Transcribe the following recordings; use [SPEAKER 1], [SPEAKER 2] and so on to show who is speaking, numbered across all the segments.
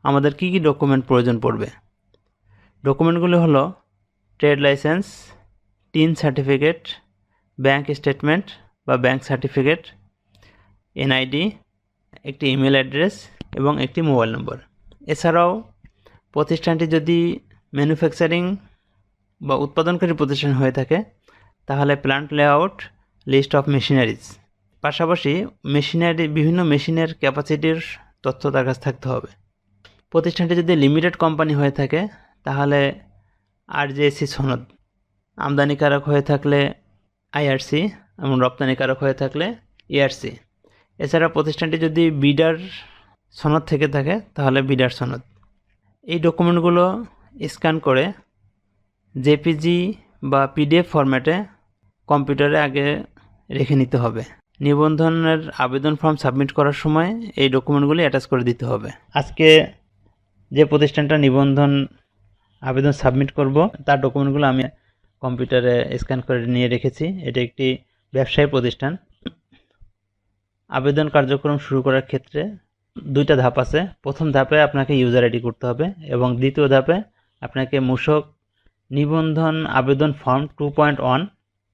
[SPEAKER 1] আমাদের কি কি ডকুমেন্ট প্রয়োজন পড়বে। ডকুমেন্টগুলো হলো trade licence, tin certificate, bank statement বা ব্যাংক সার্টিফিকেট, এনআইডি, একটি ইমেল অ্যাড্রেস এবং একটি মোবাইল নম্বর। এছাড়াও প্রতিষ্ঠানটি যদি ম্যানুফ্যাকচারিং বা উৎপাদনকারী প্রতিষ্ঠান হয়ে থাকে তাহলে plant layout, list of machineries, পাশাপাশি বিভিন্ন মেশিনের ক্যাপাসিটির তথ্য তার কাছে থাকতে হবে। প্রতিষ্ঠানটি যদি লিমিটেড কোম্পানি হয়ে থাকে তাহলে আরজেএসি সনদ, আমদানিকারক হয়ে থাকলে আইআরসি এবং রপ্তানিকারক হয়ে থাকলে এআরসি। এছাড়া প্রতিষ্ঠানটি যদি বিডার সনদ থেকে থাকে তাহলে বিডার সনদ। এই ডকুমেন্টগুলো স্ক্যান করে জেপিজি বা পিডিএফ ফরম্যাটে কম্পিউটারে আগে রেখে নিতে হবে। নিবন্ধনের আবেদন ফর্ম সাবমিট করার সময় এই ডকুমেন্টগুলি অ্যাটাচ করে দিতে হবে। আজকে যে প্রতিষ্ঠানটা নিবন্ধন আবেদন সাবমিট করব তার ডকুমেন্টগুলো আমি কম্পিউটারে স্ক্যান করে নিয়ে রেখেছি। এটা একটি ব্যবসায়ী প্রতিষ্ঠান। আবেদন কার্যক্রম শুরু করার ক্ষেত্রে দুইটা ধাপ আছে। প্রথম ধাপে আপনাকে ইউজার আইডি করতে হবে এবং দ্বিতীয় ধাপে আপনাকে মূসক নিবন্ধন আবেদন ফর্ম 2.1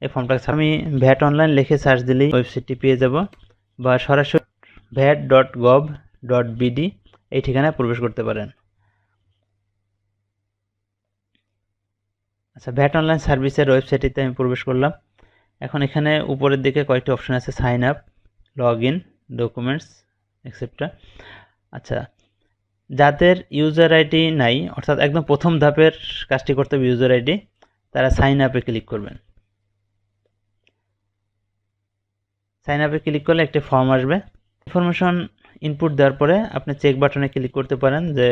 [SPEAKER 1] এই ফর্মটাকে আমি ভ্যাট অনলাইন লিখে সার্চ দিলেই ওয়েবসাইটটি পেয়ে যাব, বা সরাসরি vat.gov.bd এই ঠিকানায় প্রবেশ করতে পারেন। আচ্ছা, ভ্যাট অনলাইন সার্ভিসের ওয়েবসাইটটিতে আমি প্রবেশ করলাম। এখন এখানে উপরের দিকে কয়েকটি অপশন আছে, sign up, log in, documents, etcetera. আচ্ছা, যাদের ইউজার আইডি নাই, অর্থাৎ একদম প্রথম ধাপের কাজটি করতে হবে ইউজার আইডি, তারা সাইন আপে ক্লিক করবেন। সাইন আপে ক্লিক করলে একটি ফর্ম আসবে। ইনফরমেশন ইনপুট দেওয়ার পরে আপনি চেক বাটনে ক্লিক করতে পারেন যে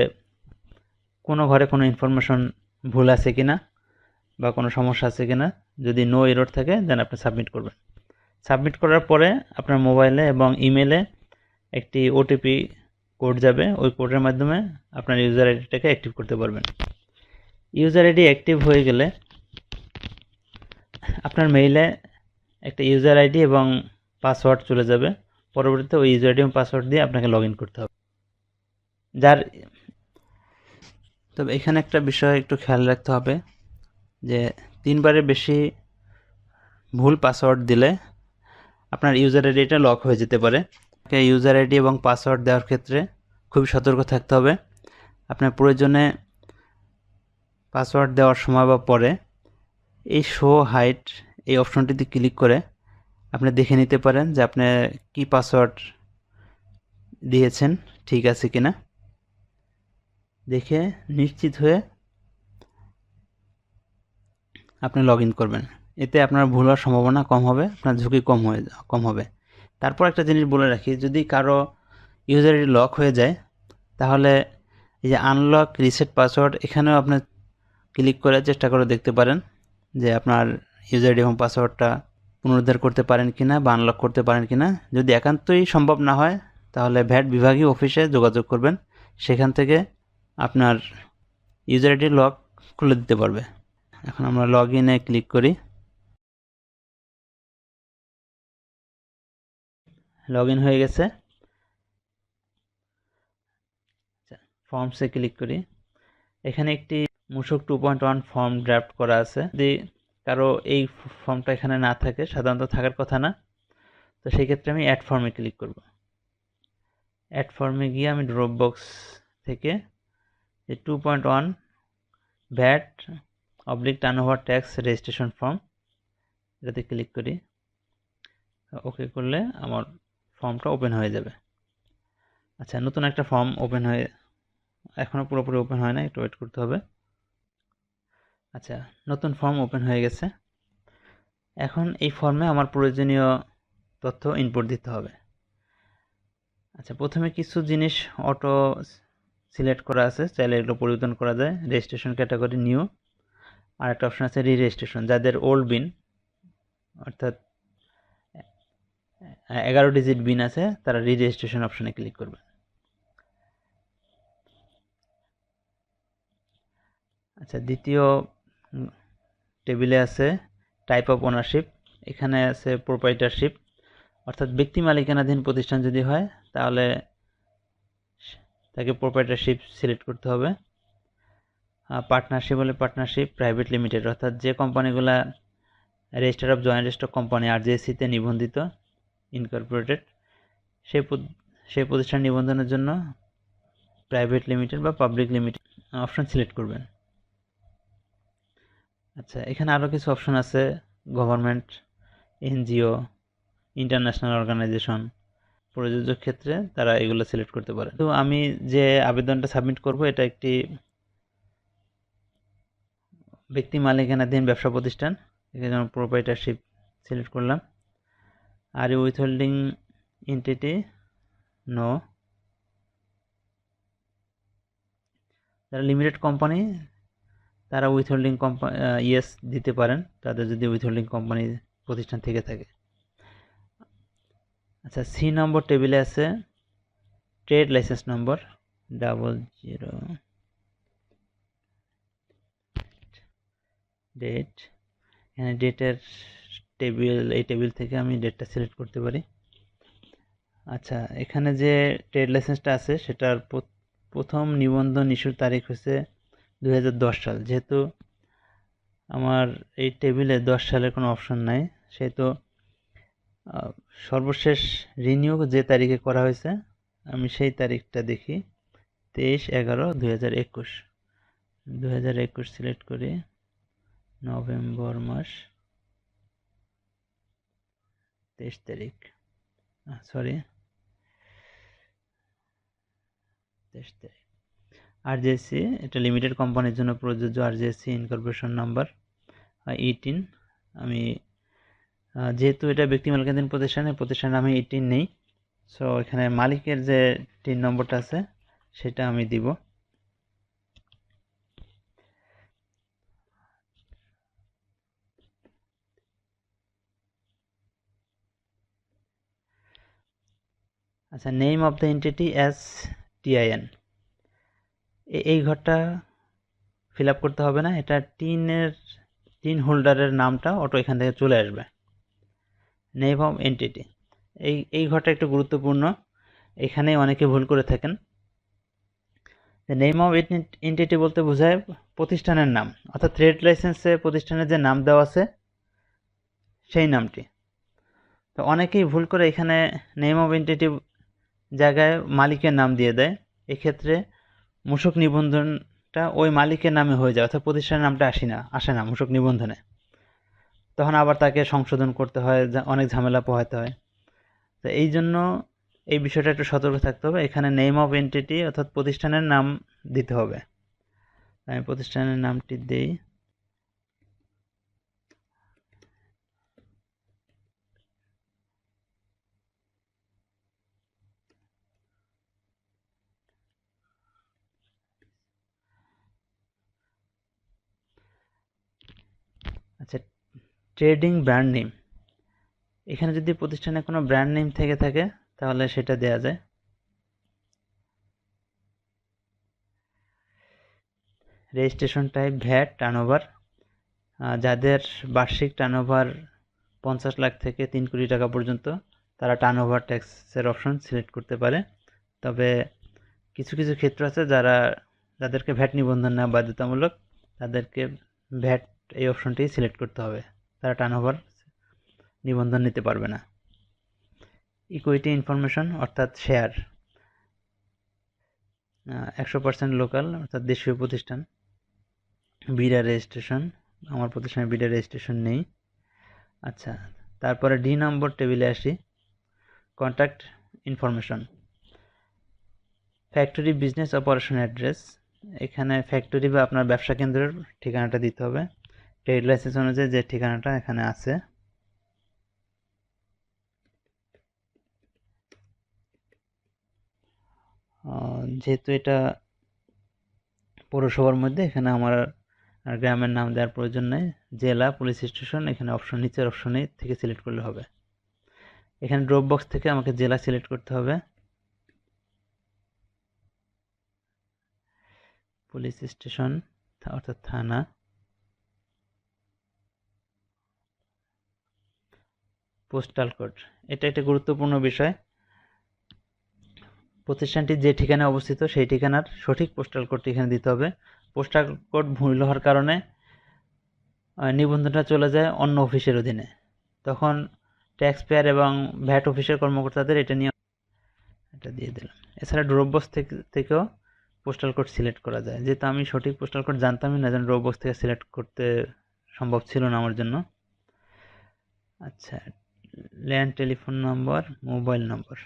[SPEAKER 1] কোনো ঘরে কোনো ইনফরমেশন ভুল আছে কিনা বা কোনো সমস্যা আছে কিনা। যদি নো এরর থাকে দেন আপনি সাবমিট করবেন। সাবমিট করার পরে আপনার মোবাইলে এবং ইমেলে একটি ওটিপি কোড যাবে। ওই কোডের মাধ্যমে আপনার ইউজার আইডিটাকে অ্যাক্টিভ করতে পারবেন। ইউজার আইডি অ্যাক্টিভ হয়ে গেলে আপনার মেইলে একটা ইউজার আইডি এবং পাসওয়ার্ড চলে যাবে। পরবর্তীতে ওই ইউজার আইডি এবং পাসওয়ার্ড দিয়ে আপনাকে লগ ইন করতে হবে। তবে এখানে একটা বিষয় একটু খেয়াল রাখতে হবে যে 3বারের বেশি ভুল পাসওয়ার্ড দিলে আপনার ইউজার আইডিটা লক হয়ে যেতে পারে। ইউজার আইডি এবং পাসওয়ার্ড দেওয়ার ক্ষেত্রে খুবই সতর্ক থাকতে হবে। আপনার প্রয়োজনে পাসওয়ার্ড দেওয়ার সময় বা পরে এই শো হাইড এই অপশনটিতে ক্লিক করে আপনি দেখে নিতে পারেন যে আপনি কি পাসওয়ার্ড দিয়েছেন ঠিক আছে কিনা। দেখে নিশ্চিত হয়ে আপনি লগ ইন করবেন। এতে আপনার ভুল হওয়ার সম্ভাবনা কম হবে, আপনার ঝুঁকি কম হবে। তারপর একটা জিনিস বলে রাখি, যদি কারো ইউজার আইডি লক হয়ে যায় তাহলে এই যে আনলক রিসেট পাসওয়ার্ড এখানেও আপনি ক্লিক করে চেষ্টা করে দেখতে পারেন যে আপনার ইউজার আইডি এবং পাসওয়ার্ডটা পুনরুদ্ধার করতে পারেন কিনা বা আনলক করতে পারেন কিনা। যদি একান্তই সম্ভব না হয় তাহলে ভ্যাট বিভাগীয় অফিসে যোগাযোগ করবেন, সেখান থেকে আপনার ইউজার আইডি লক খুলে দিতে পারবে। এখন আমরা লগ ইনে ক্লিক করি। লগ ইন হয়ে গেছে। ফর্মসে ক্লিক করি। এখানে একটি মূসক 2.1 ফর্ম ড্রাফট করা আছে। যদি কারো এই ফর্মটা এখানে না থাকে, সাধারণত থাকার কথা না, তো সেই ক্ষেত্রে আমি অ্যাড ফর্মে ক্লিক করব। অ্যাড ফর্মে গিয়ে আমি ড্রপ বক্স থেকে এই 2.1 VAT turnover tax registration form এটাতে ক্লিক করি। ওকে করলে আমার ফর্মটা ওপেন হয়ে যাবে। আচ্ছা, নতুন একটা ফর্ম ওপেন হয়ে, এখনও পুরোপুরি ওপেন হয় না, একটু ওয়েট করতে হবে। আচ্ছা, নতুন ফর্ম ওপেন হয়ে গেছে। এখন এই ফর্মে আমার প্রয়োজনীয় তথ্য ইনপুট দিতে হবে। আচ্ছা, প্রথমে কিছু জিনিস অটো সিলেক্ট করা আছে, চাইলে এগুলো পরিবর্তন করা যায়। রেজিস্ট্রেশন ক্যাটাগরি নিউ, আর একটা অপশন আছে রি রেজিস্ট্রেশন। যাদের ওল্ড বিন অর্থাৎ 11 ডিজিট বিন আছে তারা রি রেজিস্ট্রেশন অপশনে ক্লিক করবে। আচ্ছা, দ্বিতীয় টেবিলে আছে টাইপ অফ ওনারশিপ। এখানে আছে প্রোপ্রাইটারশিপ, অর্থাৎ ব্যক্তি মালিকানাধীন প্রতিষ্ঠান যদি হয় তাহলে তাকে প্রোপ্রাইটারশিপ সিলেক্ট করতে হবে। পার্টনারশিপ হলে পার্টনারশিপ, প্রাইভেট লিমিটেড অর্থাৎ যে কোম্পানিগুলা register of joint stock company RJC-তে নিবন্ধিত ইনকর্পোরেটেড, সেই প্রতিষ্ঠান নিবন্ধনের জন্য প্রাইভেট লিমিটেড বা পাবলিক লিমিটেড অপশন সিলেক্ট করবেন। আচ্ছা, এখানে আরও কিছু অপশন আছে, গভর্নমেন্ট, NGO, ইন্টারন্যাশনাল অর্গানাইজেশন। প্রযোজ্য ক্ষেত্রে তারা এগুলো সিলেক্ট করতে পারে। তো আমি যে আবেদনটা সাবমিট করব এটা একটি ব্যক্তি মালিকানাধীন ব্যবসা প্রতিষ্ঠান, এখানে আমি প্রোপ্রাইটারশিপ সিলেক্ট করলাম। আর উইথ হোল্ডিং এন্টিটি নো। যারা লিমিটেড কোম্পানি তারা উইথ হোল্ডিং কোম্পানি ইয়েস দিতে পারেন, তাদের যদি উইথ হোল্ডিং কোম্পানি প্রতিষ্ঠান থেকে থাকে। আচ্ছা, C নম্বর টেবিলে আছে ট্রেড লাইসেন্স নম্বর 00 ডেট। এখানে ডেটের টেবিল, এই টেবিল থেকে আমি ডেটটা সিলেক্ট করতে পারি। আচ্ছা, এখানে যে ট্রেড লাইসেন্সটা আছে সেটার প্রথম নিবন্ধন ইস্যুর তারিখ হচ্ছে 2010 সাল। যেহেতু আমার এই টেবিলে 10 সালের কোনো অপশন নাই, সেহেতু সর্বশেষ রিনিউ যে তারিখে করা হয়েছে আমি সেই তারিখটা দেখি, 23/11/2021। 2021 সিলেক্ট করি, নভেম্বর মাস 23 তারিখ, সরি 23 তারিখ। RJC এটা লিমিটেড কোম্পানির জন্য প্রযোজ্য, RJC ইনকর্পোরেশন নাম্বার 18। আমি যেহেতু এটা ব্যক্তি মালিকানাধীন প্রতিষ্ঠানের নামে 18 নেই, সো এখানে মালিকের যে 3 নম্বরটা আছে সেটা আমি দিব। আচ্ছা, name of the entity as TIN, এই ঘরটা ফিল আপ করতে হবে না, এটা টিন হোল্ডারের নামটা অটো এখান থেকে চলে আসবে। নেম অফ এন্টিটি, এই ঘরটা একটু গুরুত্বপূর্ণ, এখানে অনেকে ভুল করে থাকেন। নেম অফ এন্টিটি বলতে বোঝায় প্রতিষ্ঠানের নাম, অর্থাৎ ট্রেড লাইসেন্সে প্রতিষ্ঠানের যে নাম দেওয়া আছে সেই নামটি। তো অনেকেই ভুল করে এখানে নেম অফ এন্টিটি জায়গায় মালিকের নাম দিয়ে দেয়, এক্ষেত্রে মূসক নিবন্ধনটা ওই মালিকের নামে হয়ে যায়, অর্থাৎ প্রতিষ্ঠানের নামটা আসে না মূসক নিবন্ধনে। তখন আবার তাকে সংশোধন করতে হয়, অনেক ঝামেলা পোহাতে হয়। তো এই জন্য এই বিষয়টা একটু সতর্ক থাকতে হবে, এখানে নেম অফ এন্টিটি অর্থাৎ প্রতিষ্ঠানের নাম দিতে হবে। আমি প্রতিষ্ঠানের নামটি দিই, আচ্ছা ট্রেডিং ব্র্যান্ড নেম, এখানে যদি প্রতিষ্ঠানে কোনো ব্র্যান্ড নেম থেকে থাকে তাহলে সেটা দেয়া যায়। রেজিস্ট্রেশন টাইপ ভ্যাট, টার্নওভার, যাদের বার্ষিক টার্নওভার 50 লাখ থেকে 3 কোটি টাকা পর্যন্ত তারা টার্নওভার ট্যাক্সের অপশন সিলেক্ট করতে পারে। তবে কিছু কিছু ক্ষেত্র আছে যাদেরকে ভ্যাট নিবন্ধন নেওয়া বাধ্যতামূলক, তাদেরকে ভ্যাট এই অপশনটি সিলেক্ট করতে হবে, তারা টার্নওভার নিবন্ধন নিতে পারবে না। ইকুইটি ইনফরমেশন অর্থাৎ শেয়ার, 100% লোকাল অর্থাৎ দেশীয় প্রতিষ্ঠান। বিডা রেজিস্ট্রেশন, আমার প্রতিষ্ঠানে বিডা রেজিস্ট্রেশন নেই। আচ্ছা, তারপরে ডি নম্বর টেবিলে আসি, contact information, factory business operation address, এখানে ফ্যাক্টরি বা আপনার ব্যবসা কেন্দ্রের ঠিকানাটা দিতে হবে, ট্রেড লাইসেন্স অনুযায়ী যে ঠিকানাটা এখানে আছে। যেহেতু এটা পৌরসভার মধ্যে, এখানে আমার আর গ্রামের নাম দেওয়ার প্রয়োজন নেই। জেলা, পুলিশ স্টেশন, এখানে অপশন নিচের অপশনে থেকে সিলেক্ট করলে হবে। এখানে ড্রপ বক্স থেকে আমাকে জেলা সিলেক্ট করতে হবে, পুলিশ স্টেশন অর্থাৎ থানা। পোস্টাল কোড, এটা একটা গুরুত্বপূর্ণ বিষয়। প্রতিষ্ঠানটি যে ঠিকানায় অবস্থিত সেই ঠিকানার সঠিক পোস্টাল কোডটি এখানে দিতে হবে। পোস্টাল কোড ভুল হওয়ার কারণে নিবন্ধনটা চলে যায় অন্য অফিসের অধীনে, তখন ট্যাক্স পেয়ার এবং ভ্যাট অফিসের কর্মকর্তাদের এটা নিয়ে এটা দিয়ে দিলাম। এছাড়া ড্রপ বক্স থেকেও পোস্টাল কোড সিলেক্ট করা যায়, যেহেতু আমি সঠিক পোস্টাল কোড জানতামই না, যেন ড্রপ বক্স থেকে সিলেক্ট করতে সম্ভব ছিল না আমার জন্য। আচ্ছা, ল্যান্ড টেলিফোন নম্বর, মোবাইল নম্বর,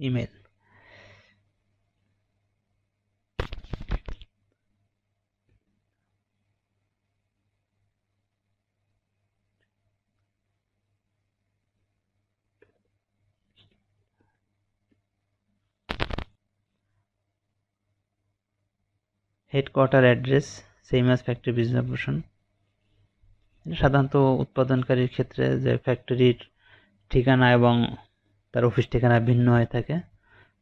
[SPEAKER 1] email. Headquarter address same as factory business operation. সাধারণত উৎপাদনকারীর ক্ষেত্রে যে ফ্যাক্টরির ঠিকানা এবং তার অফিস ঠিকানা ভিন্ন হয়ে থাকে,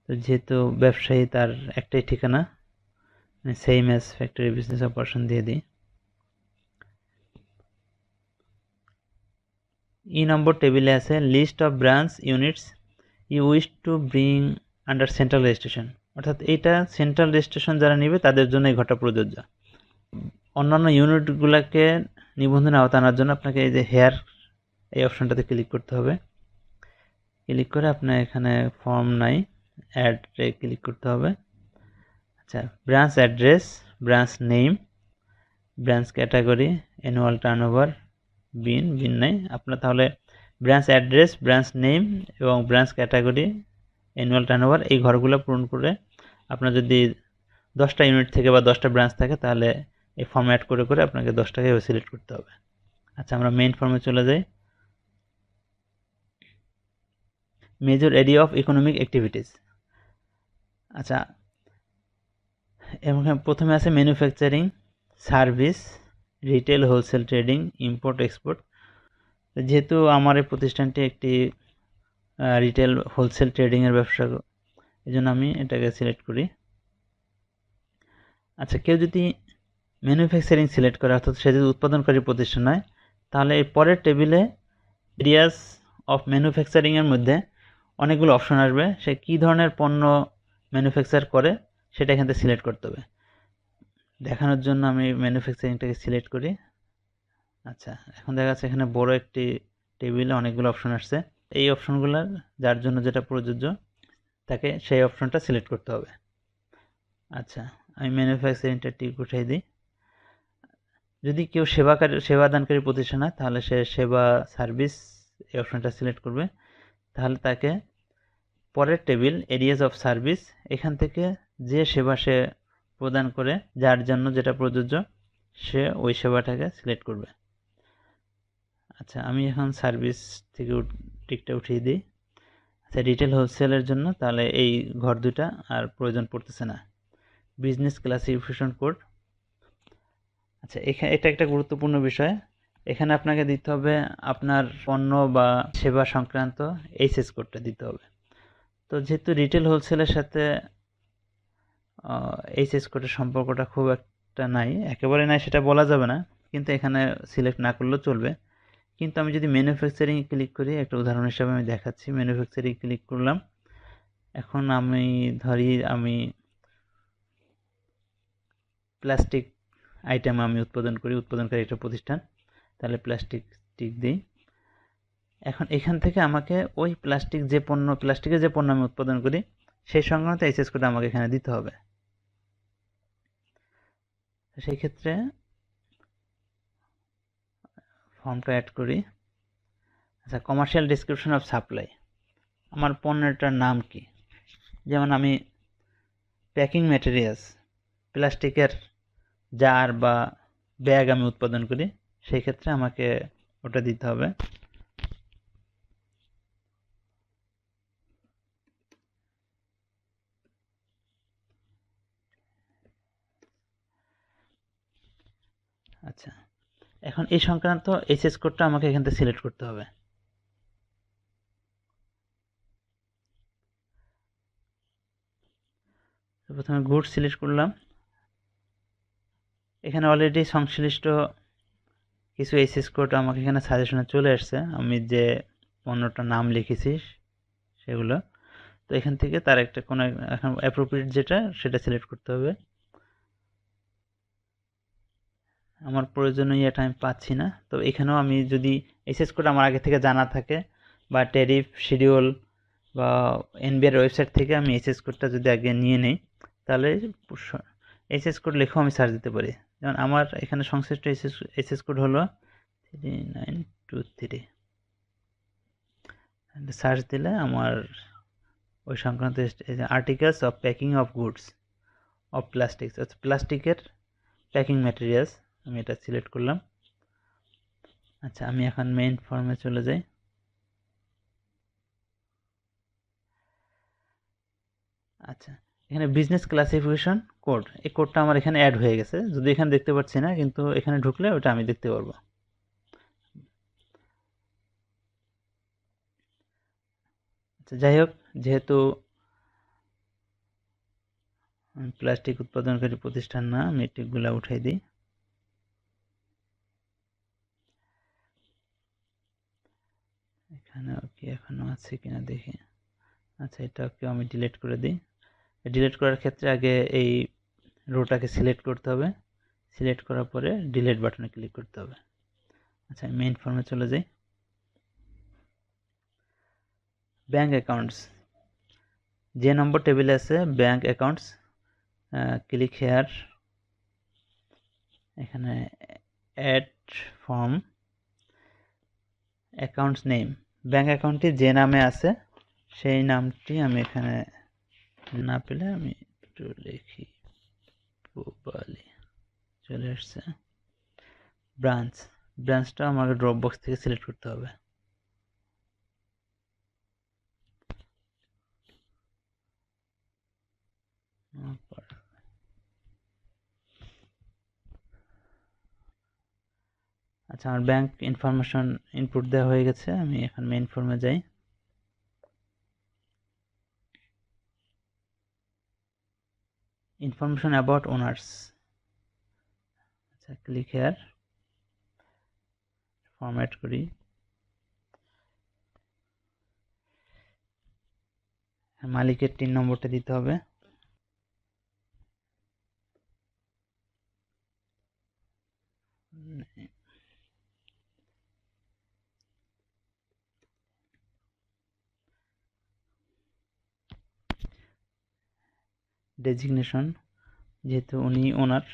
[SPEAKER 1] তো যেহেতু ব্যবসায়ী তার একটাই ঠিকানা, same as factory business operation দিয়ে দিই। নম্বর টেবিলে আছে list of branch units you wish to bring under central registration, অর্থাৎ এইটা সেন্ট্রাল রেজিস্ট্রেশন যারা নেবে তাদের জন্য এই ঘরটা প্রযোজ্য। অন্যান্য ইউনিটগুলোকে নিবন্ধনে আওতায় আনার জন্য আপনাকে এই যে হেয়ার এই অপশনটাতে ক্লিক করতে হবে। ক্লিক করে আপনার এখানে ফর্ম নাই, অ্যাডে ক্লিক করতে হবে। আচ্ছা, branch address, branch name, branch category, annual turnover, BIN নাই আপনার, তাহলে ব্রাঞ্চ অ্যাড্রেস, ব্রাঞ্চ নেম এবং ব্রাঞ্চ ক্যাটাগরি, অ্যানুয়াল টার্নওভার এই ঘরগুলো পূরণ করে আপনার যদি 10টা ইউনিট থেকে বা 10টা ব্রাঞ্চ থাকে তাহলে এই ফর্ম অ্যাড করে করে আপনাকে 10টাকে সিলেক্ট করতে হবে। আচ্ছা, আমরা মেইন ফর্মে চলে যাই। Major area of economic activities. আচ্ছা, এবং প্রথমে আছে manufacturing, service, retail, wholesale trading, import export. যেহেতু আমার এই প্রতিষ্ঠানটি একটি রিটেল হোলসেল ট্রেডিংয়ের ব্যবসা, এই জন্য আমি এটাকে সিলেক্ট করি। আচ্ছা, কেউ যদি ম্যানুফ্যাকচারিং সিলেক্ট করে, অর্থাৎ সে যদি উৎপাদনকারী প্রতিষ্ঠান হয়, তাহলে এই পরের টেবিলে এরিয়াস অফ ম্যানুফ্যাকচারিংয়ের মধ্যে অনেকগুলো অপশন আসবে, সে কী ধরনের পণ্য ম্যানুফ্যাকচার করে সেটা এখান থেকে সিলেক্ট করতে হবে। দেখানোর জন্য আমি ম্যানুফ্যাকচারিংটাকে সিলেক্ট করি। আচ্ছা, এখন দেখা যাচ্ছে এখানে বড় একটি টেবিলে অনেকগুলো অপশন আসছে। এই অপশনগুলোর যার জন্য যেটা প্রযোজ্য তাকে সেই অপশনটা সিলেক্ট করতে হবে। আচ্ছা, আমি ম্যানুফ্যাকচারিংটা টিক উঠাই দিই। যদি কেউ সেবাদানকারী প্রতিষ্ঠান হয় তাহলে সে সেবা সার্ভিস এই অপশনটা সিলেক্ট করবে। তাহলে তাকে পরের টেবিল এরিয়াস অফ সার্ভিস, এখান থেকে যে সেবা সে প্রদান করে যার জন্য যেটা প্রযোজ্য সে ওই সেবাটাকে সিলেক্ট করবে। আচ্ছা, আমি এখন সার্ভিস থেকে টিকটা উঠিয়ে দিই। আচ্ছা, রিটেল হোলসেলের জন্য তাহলে এই ঘর দুটা আর প্রয়োজন পড়তেছে না। Business classification code. আচ্ছা, এটা একটা গুরুত্বপূর্ণ বিষয়। এখানে আপনাকে দিতে হবে আপনার পণ্য বা সেবা সংক্রান্ত এইচএস কোডটা দিতে হবে। তো যেহেতু রিটেল হোলসেলের সাথে এইচএস কোডের সম্পর্কটা খুব একটা নাই, একেবারে নাই সেটা বলা যাবে না, কিন্তু এখানে সিলেক্ট না করলেও চলবে। কিন্তু আমি যদি ম্যানুফ্যাকচারিংয়ে ক্লিক করি, একটা উদাহরণ হিসাবে আমি দেখাচ্ছি, ম্যানুফ্যাকচারিং ক্লিক করলাম। এখন আমি ধরি আমি প্লাস্টিক আইটেম আমি উৎপাদন করি, উৎপাদনকারী একটা প্রতিষ্ঠান, তাহলে প্লাস্টিক টিক দিই। এখন এখান থেকে আমাকে ওই প্লাস্টিকের যে পণ্য আমি উৎপাদন করি সেই সংক্রান্ত এইচএস কোড আমাকে এখানে দিতে হবে। সেই ক্ষেত্রে ফর্মটা অ্যাড করি। আচ্ছা, কমার্শিয়াল ডেসক্রিপশন অফ সাপ্লাই, আমার পণ্যটার নাম কি, যেমন আমি প্যাকিং ম্যাটেরিয়ালস, প্লাস্টিকের জার বা ব্যাগ আমি উৎপাদন করি, সেই ক্ষেত্রে আমাকে ওটা দিতে হবে। আচ্ছা, এখন এই সংক্রান্ত এইচএস কোডটা আমাকে এখান থেকে সিলেক্ট করতে হবে। প্রথমে গুড সিলেক্ট করলাম। এখানে অলরেডি সংশ্লিষ্ট কিছু এসএস কোড আমাকে এখানে সাজেশনে চলে আসছে, আমি যে পণ্যটার নাম লিখেছি সেগুলো। তো এখান থেকে তার একটা কোনো এখন অ্যাপ্রোপ্রিয়েট যেটা সেটা সিলেক্ট করতে হবে। আমার প্রয়োজনীয় এটা আমি পাচ্ছি না। তো এখানেও আমি যদি এসএস কোড আমার আগে থেকে জানা থাকে বা ট্যারিফ শিডিউল বা এনবিআর ওয়েবসাইট থেকে আমি এসএস কোডটা যদি আগে নিয়ে নিই, তাহলে এসএস কোড লিখেও আমি সার্চ দিতে পারি। যেমন আমার এখানে সংশ্লিষ্ট এসএস কোড হলো 3923। সার্চ দিলে আমার ওই সংক্রান্ত articles of packing of goods of plastics, প্লাস্টিকের প্যাকিং ম্যাটেরিয়ালস, আমি এটা সিলেক্ট করলাম। আচ্ছা, আমি এখন মেইন ফর্মে চলে যাই। আচ্ছা, এখানে বিজনেস ক্লাসিফিকেশন কোড, এই কোডটা আমার এখানে অ্যাড হয়ে গেছে, যদি এখানে দেখতে পাচ্ছি না, কিন্তু এখানে ঢুকলে ওটা আমি দেখতে পারবো। আচ্ছা, যাই হোক, যেহেতু প্লাস্টিক উৎপাদনকারী প্রতিষ্ঠান না, আমি টিকগুলা উঠাই দিই। এখানে কি এখনো আছে কিনা দেখি। আচ্ছা, এটাকে আমি ডিলিট করে দিই। ডিলিট করার ক্ষেত্রে আগে এই রোটাকে সিলেক্ট করতে হবে, সিলেক্ট করার পরে ডিলিট বাটনে ক্লিক করতে হবে। আচ্ছা, মেইন ফর্মে চলে যাই। ব্যাঙ্ক অ্যাকাউন্টস, যে নম্বর টেবিলে আছে ব্যাঙ্ক অ্যাকাউন্টস, ক্লিক হেয়ার। এখানে add form accounts name, bank অ্যাকাউন্টটি যে নামে আছে সেই নামটি আমি এখানে না পেলে আমি একটু লিখি, পুবালি, চলে আসছে। ব্রাঞ্চ, ব্রাঞ্চটা আমাকে ড্রপ বক্স থেকে সিলেক্ট করতে হবে। আচ্ছা, আমার ব্যাংক ইনফরমেশন ইনপুট দেওয়া হয়ে গেছে, আমি এখন মেইন ফর্মে যাই। ইনফরমেশন অ্যাবাউট ওনার্স, আচ্ছা, ক্লিক হেয়ার, ফরম্যাট করি। মালিকের 3 নম্বরটা দিতে হবে। ডেজিগনেশন, যেহেতু উনি ওনার।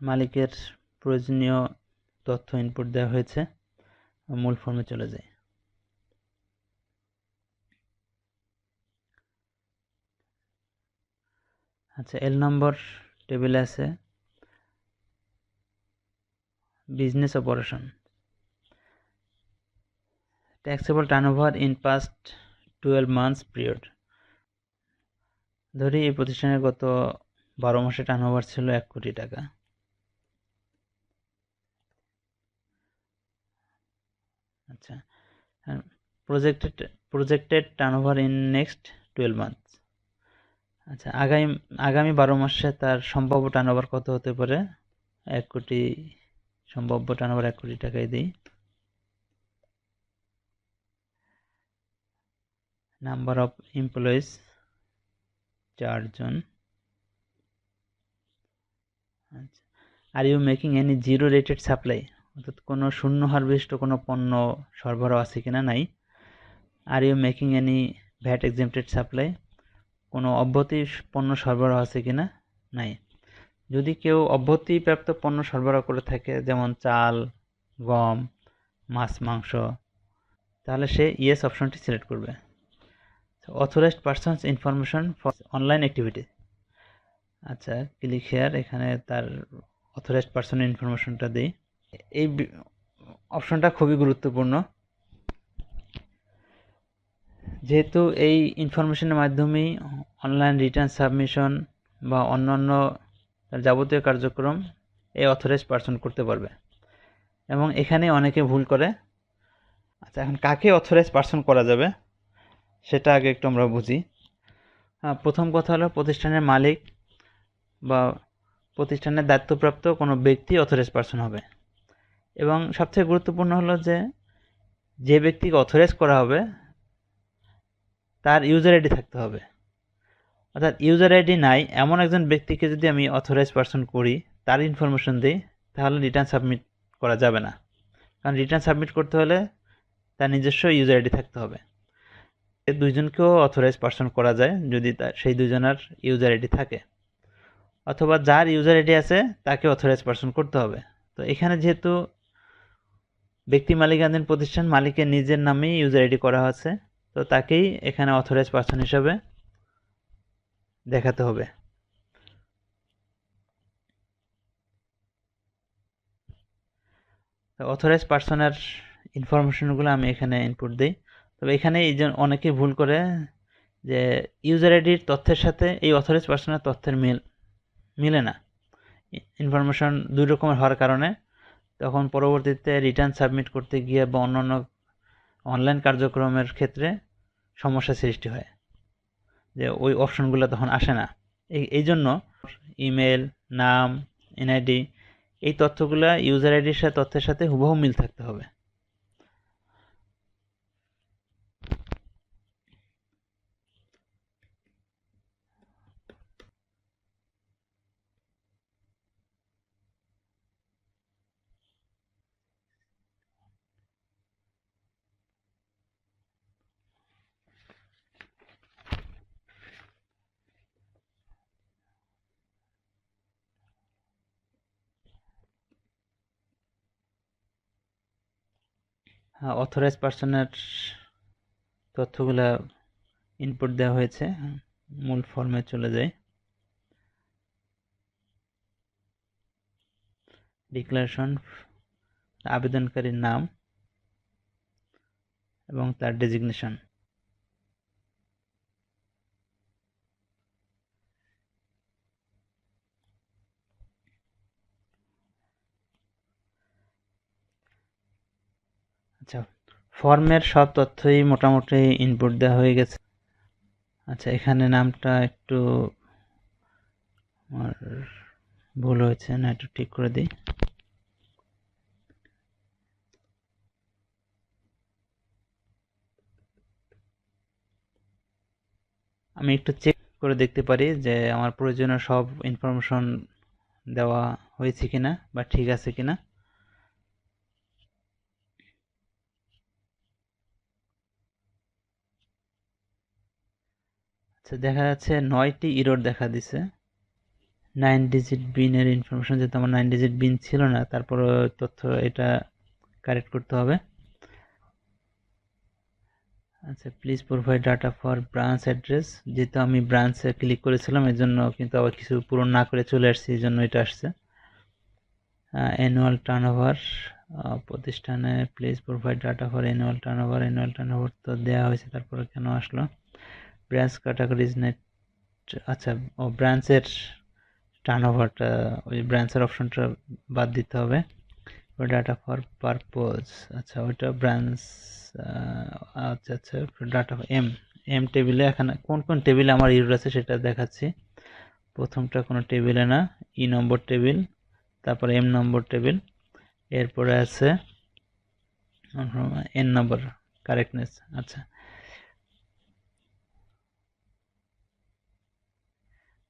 [SPEAKER 1] মালিকের প্রয়োজনীয় তথ্য ইনপুট দেওয়া হয়েছে, মূল ফর্মে চলে যায়। আচ্ছা, এল নম্বর টেবিলে আছে business operation, taxable turnover in past 12 months period. ধরি এই প্রতিষ্ঠানের গত 12 মাসে টার্নওভার ছিল 1 কোটি টাকা। আচ্ছা, projected turnover in next 12 months. আচ্ছা, আগামী 12 মাসে তার সম্ভাব্য টার্নওভার কত হতে পারে? 1 কোটি, সম্ভাব্য টার্নওভার 1 কোটি টাকায় দিই। নাম্বার অফ এমপ্লয়িজ 4 জন। আচ্ছা, আর you making any zero rated supply, অর্থাৎ কোনো শূন্য হারভেস্ট কোনো পণ্য সরবরাহ আছে কিনা? নাই। Are you making any VAT exempted supply, কোনো অব্যাহতি পণ্য সরবরাহ আছে কিনা? নাই। যদি কেউ অব্যাহতিপ্রাপ্ত পণ্য সরবরাহ করে থাকে, যেমন চাল, গম, মাছ, মাংস, তাহলে সে ইয়েস অপশনটি সিলেক্ট করবে। Authorised persons information for online activity, আচ্ছা, ক্লিক হেয়ার, এখানে তার অথরাইজড পারসনের ইনফরমেশনটা দিই। এই অপশনটা খুবই গুরুত্বপূর্ণ, যেহেতু এই ইনফরমেশনের মাধ্যমেই অনলাইন রিটার্ন সাবমিশন বা অন্যান্য যাবতীয় কার্যক্রম এই অথরাইজড পারসন করতে পারবে। এবং এখানে অনেকে ভুল করে, আচ্ছা, এখন কাকে অথরাইজ পার্সন করা যাবে সেটা আগে একটু আমরা বুঝি। প্রথম কথা হলো প্রতিষ্ঠানের মালিক বা প্রতিষ্ঠানের দায়িত্বপ্রাপ্ত কোনো ব্যক্তি অথরাইজ পার্সন হবে। এবং সবথেকে গুরুত্বপূর্ণ হলো যে ব্যক্তিকে অথরাইজ করা হবে তার ইউজার আইডি থাকতে হবে। অর্থাৎ ইউজার আইডি নাই এমন একজন ব্যক্তিকে যদি আমি অথরাইজ পার্সন করি, তার ইনফরমেশন দিই, তাহলে রিটার্ন সাবমিট করা যাবে না। কারণ রিটার্ন সাবমিট করতে হলে তার নিজস্ব ইউজার আইডি থাকতে হবে। দুইজনকেও অথরাইজ পার্সন করা যায় যদি সেই দুজনের ইউজার আইডি থাকে, অথবা যার ইউজার আইডি আছে তাকে অথরাইজ পার্সন করতে হবে। তো এখানে যেহেতু ব্যক্তি মালিকানাধীন প্রতিষ্ঠান, মালিকের নিজের নামেই ইউজার আইডি করা আছে, তো তাকেই এখানে অথরাইজ পার্সন হিসাবে দেখাতে হবে। অথরাইজ পার্সনের ইনফরমেশনগুলো আমি এখানে ইনপুট দিই। তবে এখানে এই যে অনেকে ভুল করে যে ইউজার আইডির তথ্যের সাথে এই অথরাইজ পার্সনের তথ্যের মিলে না। ইনফরমেশন দুই রকমের হওয়ার কারণে তখন পরবর্তীতে রিটার্ন সাবমিট করতে গিয়ে বা অন্যান্য অনলাইন কার্যক্রমের ক্ষেত্রে সমস্যা সৃষ্টি হয়, যে ওই অপশনগুলো তখন আসে না। এই জন্য ইমেল, নাম, এনআইডি এই তথ্যগুলো ইউজার আইডির সাথে তথ্যের সাথে হুবহু মিল থাকতে হবে। অথরাইজ পার্সনের তথ্যগুলা ইনপুট দেওয়া হয়েছে, মূল ফর্মে চলে যায়। ডিক্লারেশন, আবেদনকারীর নাম এবং তার ডেজিগনেশন। আচ্ছা, ফর্মের সব তথ্যই মোটামুটি ইনপুট দেওয়া হয়ে গেছে। আচ্ছা, এখানে নামটা একটু আমার ভুল হয়েছে, না একটু ঠিক করে দিই। আমি একটু চেক করে দেখতে পারি যে আমার প্রয়োজনীয় সব ইনফরমেশন দেওয়া হয়েছে কিনা বা ঠিক আছে কিনা। আচ্ছা, দেখা যাচ্ছে 9টি ইরর দেখা দিছে। 9 ডিজিট বিনের ইনফরমেশন, যেহেতু আমার 9 ডিজিট বিন ছিল না, তারপর তথ্য এটা কারেক্ট করতে হবে। আচ্ছা, please provide data for branch address, যেহেতু আমি ব্রাঞ্চে ক্লিক করেছিলাম এর জন্য কিন্তু আবার কিছু পূরণ না করে চলে আসছি, এই জন্য এটা আসছে। অ্যানুয়াল টার্নওভার, প্রতিষ্ঠানে please provide data for annual turnover তো দেওয়া হয়েছে, তারপরে কেন আসলো? ব্রাঞ্চ ক্যাটাগরিজ নেট, আচ্ছা ও ব্রাঞ্চের টার্নওভারটা, ওই ব্রাঞ্চের অপশনটা বাদ দিতে হবে। ডাটা ফর পারপোজ, আচ্ছা ওইটা ব্রাঞ্চ, আচ্ছা আচ্ছা ডাটা এম টেবিলে এখানে কোন কোন টেবিলে আমার ইউজ আছে সেটা দেখাচ্ছি। প্রথমটা কোনো টেবিলে না, ই নম্বর টেবিল, তারপর এম নম্বর টেবিল, এরপরে আছে এন নম্বর কারেক্টনেস। আচ্ছা,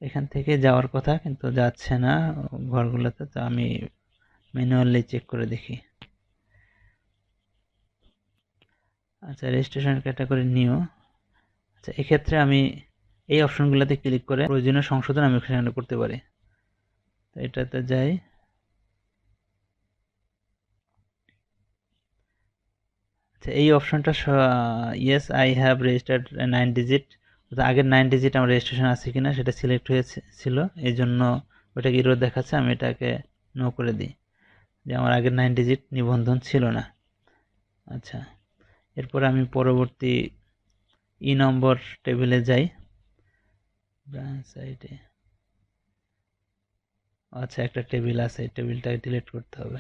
[SPEAKER 1] এখান থেকে যাওয়ার কথা কিন্তু যাচ্ছে না ঘরগুলোতে, তো আমি ম্যানুয়ালি চেক করে দেখি। আচ্ছা, রেজিস্ট্রেশন ক্যাটাগরি নিউ। আচ্ছা, এক্ষেত্রে আমি এই অপশনগুলোতে ক্লিক করে প্রয়োজনীয় সংশোধন আমি সেখানে করতে পারি। তো এটাতে যাই। আচ্ছা, এই অপশনটা yes I have registered 9 digit, আগের 9 ডিজিট আমার রেজিস্ট্রেশন আছে কিনা সেটা সিলেক্ট হয়েছিল, এই জন্য ওটাকে ইরর দেখাচ্ছে, আমি এটাকে নো করে দিই যে আমার আগের 9 ডিজিট নিবন্ধন ছিল না। আচ্ছা, এরপর আমি পরবর্তী ই নম্বর টেবিলে যাই, ব্রাঞ্চ আইডি। আচ্ছা, একটা টেবিল আছে, এই টেবিলটাকে ডিলিট করতে হবে।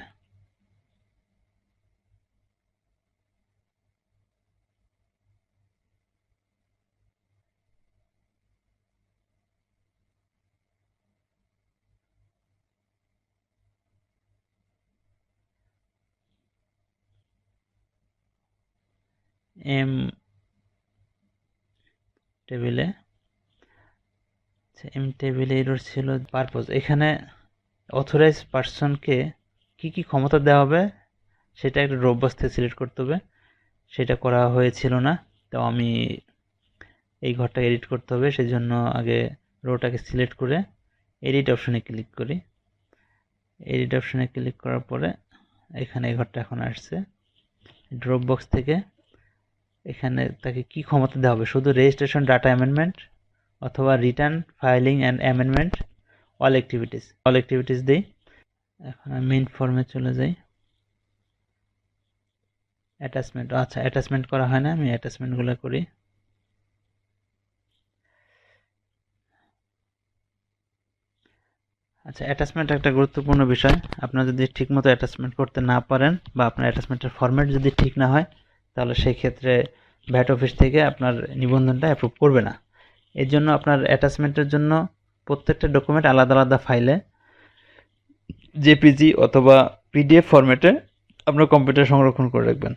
[SPEAKER 1] এম টেবিলে এরর ছিল পারপোজ। এখানে অথরাইজ পার্সনকে কি কি ক্ষমতা দেওয়া হবে সেটা একটা ড্রপ বক্স থেকে সিলেক্ট করতে হবে, সেটা করা হয়েছিল না। তো আমি এই ঘরটা এডিট করতে হবে, সেই জন্য আগে রোটাকে সিলেক্ট করে এডিট অপশনে ক্লিক করি। এডিট অপশনে ক্লিক করার পরে এখানে এই ঘরটা এখন আসছে। ড্রপ বক্স থেকে এখানে তাকে কি ক্ষমতা দেওয়া হবে, শুধু রেজিস্ট্রেশন ডাটা অ্যামেন্ডমেন্ট অথবা return filing and amendment all activities দিই। এখন আমি মেইন ফর্মে চলে যাই। অ্যাটাচমেন্ট, আচ্ছা অ্যাটাচমেন্ট করা হয় না, আমি অ্যাটাচমেন্টগুলো করি। আচ্ছা, অ্যাটাচমেন্ট একটা গুরুত্বপূর্ণ বিষয়। আপনারা যদি ঠিকমতো অ্যাটাচমেন্ট করতে না পারেন বা আপনার অ্যাটাচমেন্টের ফরম্যাট যদি ঠিক না হয়, তাহলে সেই ক্ষেত্রে ভ্যাট অফিস থেকে আপনার নিবন্ধনটা অ্যাপ্রুভ করবে না। এর জন্য আপনার অ্যাটাচমেন্টের জন্য প্রত্যেকটা ডকুমেন্ট আলাদা আলাদা ফাইলে জেপিজি অথবা পিডিএফ ফরম্যাটে আপনার কম্পিউটারে সংরক্ষণ করে রাখবেন।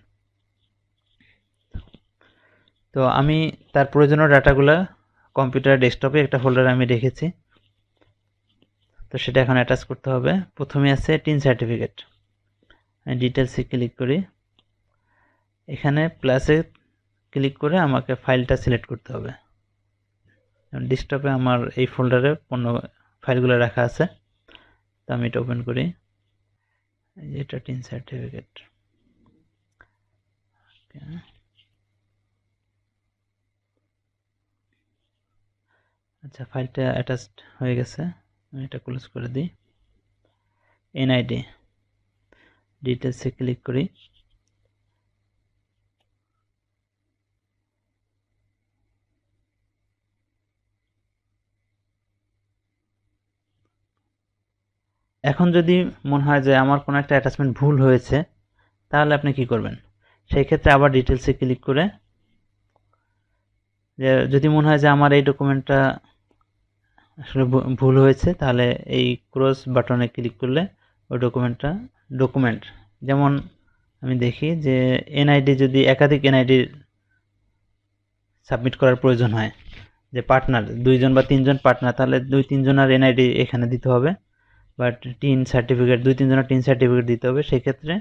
[SPEAKER 1] তো আমি তার প্রয়োজনীয় ডাটাগুলো কম্পিউটার ডেস্কটপে একটা ফোল্ডারে আমি রেখেছি। তো সেটা এখন অ্যাটাচ করতে হবে। প্রথমে আছে টিন সার্টিফিকেট। আমি ডিটেলসে ক্লিক করি। এখানে প্লাসে ক্লিক করে আমাকে ফাইলটা সিলেক্ট করতে হবে। ডেস্কটপে আমার এই ফোল্ডারে ফাইলগুলো রাখা আছে। তো আমি এটা ওপেন করি। এটা টিন সার্টিফিকেট। আচ্ছা, ফাইলটা অ্যাটাচড হয়ে গেছে, আমি এটা ক্লোজ করে দিই। এনআইডি ডিটেলসে ক্লিক করি। এখন যদি মনে হয় যে আমার কোনো একটা অ্যাটাচমেন্ট ভুল হয়েছে, তাহলে আপনি কি করবেন? সেই ক্ষেত্রে আবার ডিটেলসে ক্লিক করে যে যদি মনে হয় যে আমার এই ডকুমেন্টটা আসলে ভুল হয়েছে, তাহলে এই ক্রস বাটনে ক্লিক করলে ওই ডকুমেন্ট যেমন আমি দেখি যে এনআইডি, যদি একাধিক এনআইডি সাবমিট করার প্রয়োজন হয়, যে পার্টনার 2 জন বা 3 জন পার্টনার, তাহলে 2-3 জনের এনআইডি এখানে দিতে হবে, বা টিন সার্টিফিকেট 2-3 জনের টিন সার্টিফিকেট দিতে হবে। সেই ক্ষেত্রে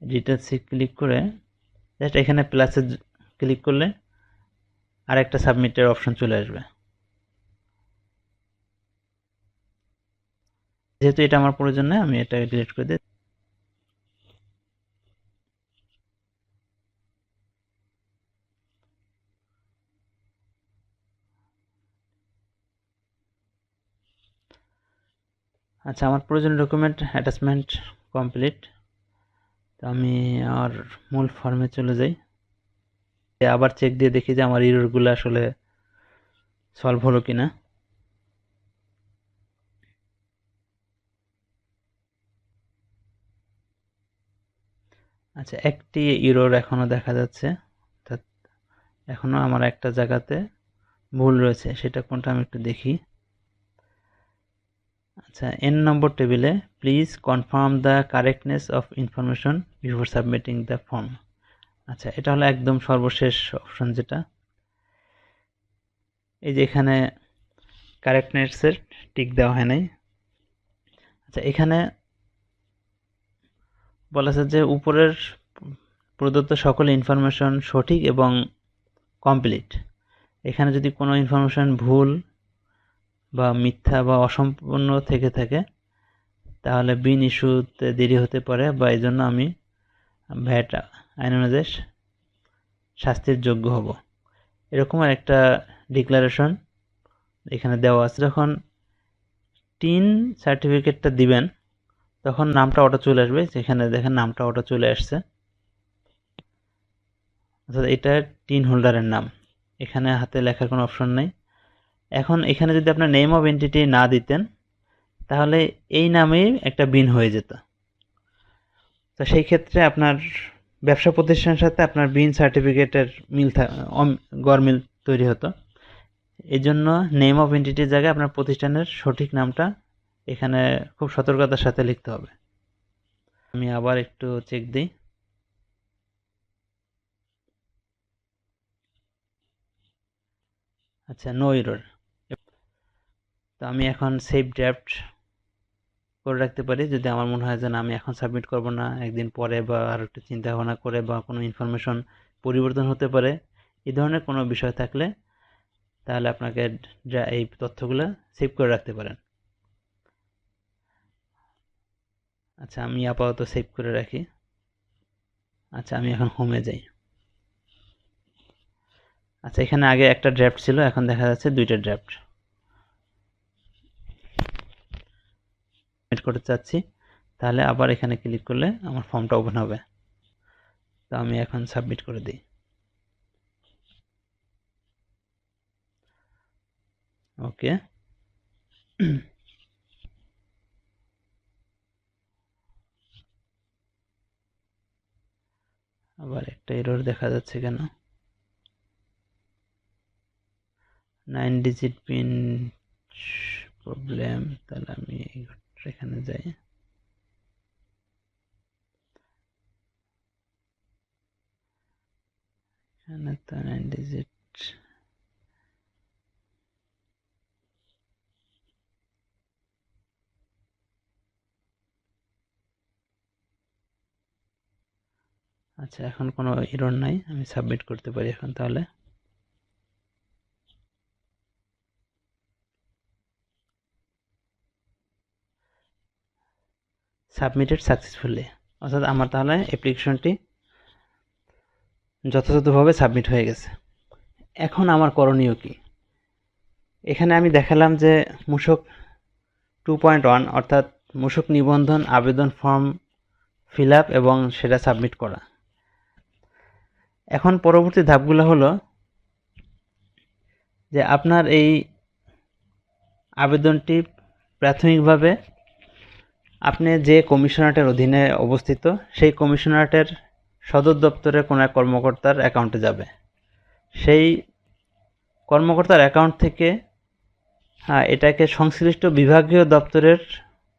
[SPEAKER 1] ডিটেলসে ক্লিক করে জাস্ট এখানে প্লাসে ক্লিক করলে আরেকটা সাবমিটের অপশন চলে আসবে। যেহেতু এটা আমার প্রয়োজন নেই, আমি এটা ডিলিট করে দিই। আচ্ছা, আমার প্রয়োজনীয় ডকুমেন্ট অ্যাটাচমেন্ট কমপ্লিট। তো আমি আর মূল ফর্মে চলে যাই। আবার চেক দিয়ে দেখি যে আমার এররগুলো আসলে সলভ হলো কিনা। আচ্ছা, একটি এরর এখনো দেখা যাচ্ছে, অর্থাৎ এখনো আমার একটা জায়গাতে ভুল রয়েছে, সেটা কোনটা আমি একটু দেখি। আচ্ছা, n নম্বর টেবিলে please confirm the correctness of information before submitting the form. আচ্ছা, এটা হলো একদম সর্বশেষ অপশন, যেটা এই যে এখানে কারেক্টনেসের টিক দেওয়া হয় নাই। আচ্ছা, এখানে বলা আছে যে উপরের প্রদত্ত সকল ইনফরমেশন সঠিক এবং কমপ্লিট। এখানে যদি কোনো ইনফরমেশন ভুল বা মিথ্যা বা অসম্পূর্ণ থেকে থাকে, তাহলে বিন ইস্যুতে দেরি হতে পারে, বা এই জন্য আমি ভ্যাট আইন অনুযায়ী শাস্তির যোগ্য হব। এরকম একটা ডিক্লারেশন এখানে দেওয়া আছে। যখন টিন সার্টিফিকেটটা দিবেন, তখন নামটা অটো চলে আসবে, যেখানে দেখেন নামটা অটো চলে আসছে, অর্থাৎ এটা টিন হোল্ডারের নাম। এখানে হাতে লেখার কোনো অপশন নেই। এখন এখানে যদি আপনার নেম অফ এন্টিটি না দিতেন, তাহলে এই নামেই একটা বিন হয়ে যেত। তো সেই ক্ষেত্রে আপনার ব্যবসা প্রতিষ্ঠানের সাথে আপনার বিন সার্টিফিকেটের গরমিল তৈরি হতো। এই জন্য নেম অফ এন্টিটির জায়গায় আপনার প্রতিষ্ঠানের সঠিক নামটা এখানে খুব সতর্কতার সাথে লিখতে হবে। আমি আবার একটু চেক দিই। আচ্ছা, নো এরর। তো আমি এখন সেভ ড্রাফট করে রাখতে পারি, যদি আমার মনে হয় যে না আমি এখন সাবমিট করব না, একদিন পরে বা আর একটু চিন্তা ভাবনা করে বা কোনো ইনফরমেশন পরিবর্তন হতে পারে, এই ধরনের কোনো বিষয় থাকলে তাহলে আপনাকে এই তথ্যগুলো সেভ করে রাখতে পারেন। আচ্ছা, আমি আপাতত সেভ করে রাখি। আচ্ছা, আমি এখন হোমে যাই। আচ্ছা, এখানে আগে একটা ড্রাফট ছিল, এখন দেখা যাচ্ছে দুইটা ড্রাফট। সাবমিট করতে চাচ্ছি, তাহলে আবার এখানে ক্লিক করলে আমার ফর্মটা ওপেন হবে। তো আমি এখন সাবমিট করে দিই। ওকে। আবার একটা এরর দেখা যাচ্ছে কেন? 9 ডিজিট পিন প্রবলেম। তাহলে আমি এখানে যাই। এখানে তো 9 ডিজিট। আচ্ছা, এখন কোনো এরর নাই, আমি সাবমিট করতে পারি এখন। তাহলে সাবমিটেড সাকসেসফুলি, অর্থাৎ আমার তাহলে অ্যাপ্লিকেশনটি যথাযথভাবে সাবমিট হয়ে গেছে। এখন আমার করণীয় কি? এখানে আমি দেখালাম যে মূসক 2.1 অর্থাৎ মূসক নিবন্ধন আবেদন ফর্ম ফিল আপ এবং সেটা সাবমিট করা। এখন পরবর্তী ধাপগুলো হলো যে আপনার এই আবেদনটি প্রাথমিকভাবে আপনি যে কমিশনারেটের অধীনে অবস্থিত সেই কমিশনারেটের সদর দপ্তরের কোনো এক কর্মকর্তার অ্যাকাউন্টে যাবে। সেই কর্মকর্তার অ্যাকাউন্ট থেকে এটাকে সংশ্লিষ্ট বিভাগীয় দপ্তরের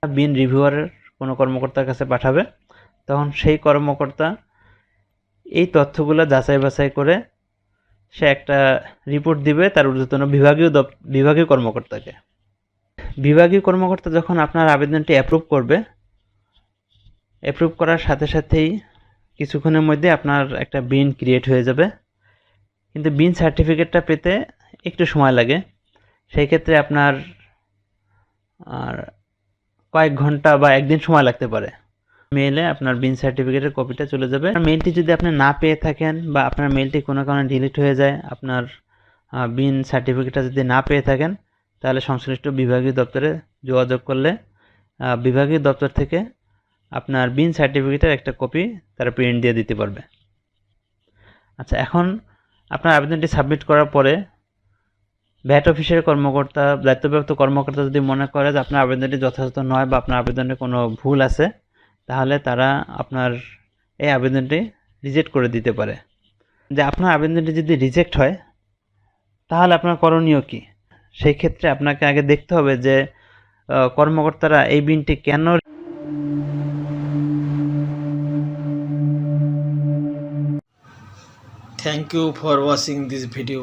[SPEAKER 1] বিন রিভিউয়ারের কোনো কর্মকর্তার কাছে পাঠাবে। তখন সেই কর্মকর্তা এই তথ্যগুলো যাচাই বাছাই করে সে একটা রিপোর্ট দিবে তার ঊর্ধ্বতন বিভাগীয় কর্মকর্তাকে। বিভাগীয় কর্মকর্তা যখন আপনার আবেদনটি অ্যাপ্রুভ করবে, অ্যাপ্রুভ করার সাথে সাথেই কিছুক্ষণের মধ্যে আপনার একটা বিন ক্রিয়েট হয়ে যাবে। কিন্তু বিন সার্টিফিকেটটা পেতে একটু সময় লাগে। সেই ক্ষেত্রে আপনার আর কয়েক ঘন্টা বা একদিন সময় লাগতে পারে। মেইলে আপনার বিন সার্টিফিকেটের কপিটা চলে যাবে। মেইলটি যদি আপনি না পেয়ে থাকেন বা আপনার মেইলটি কোনো কারণে ডিলিট হয়ে যায়, আপনার বিন সার্টিফিকেটটা যদি না পেয়ে থাকেন, তাহলে সংশ্লিষ্ট বিভাগীয় দপ্তরে যোগাযোগ করলে বিভাগীয় দপ্তর থেকে আপনার বিন সার্টিফিকেটের একটা কপি তারা প্রিন্ট দিয়ে দিতে পারবে। আচ্ছা, এখন আপনার আবেদনটি সাবমিট করার পরে ভ্যাট অফিসের কর্মকর্তা, দায়িত্বপ্রাপ্ত কর্মকর্তা যদি মনে করে যে আপনার আবেদনটি যথাযথ নয় বা আপনার আবেদনে কোনো ভুল আছে, তাহলে তারা আপনার এই আবেদনটি রিজেক্ট করে দিতে পারে। যে আপনার আবেদনটি যদি রিজেক্ট হয়, তাহলে আপনার করণীয় কি? সেই ক্ষেত্রে আপনাকে আগে দেখতে হবে যে কর্মকর্তারা এই বিনটি কেন।
[SPEAKER 2] Thank you for watching this video.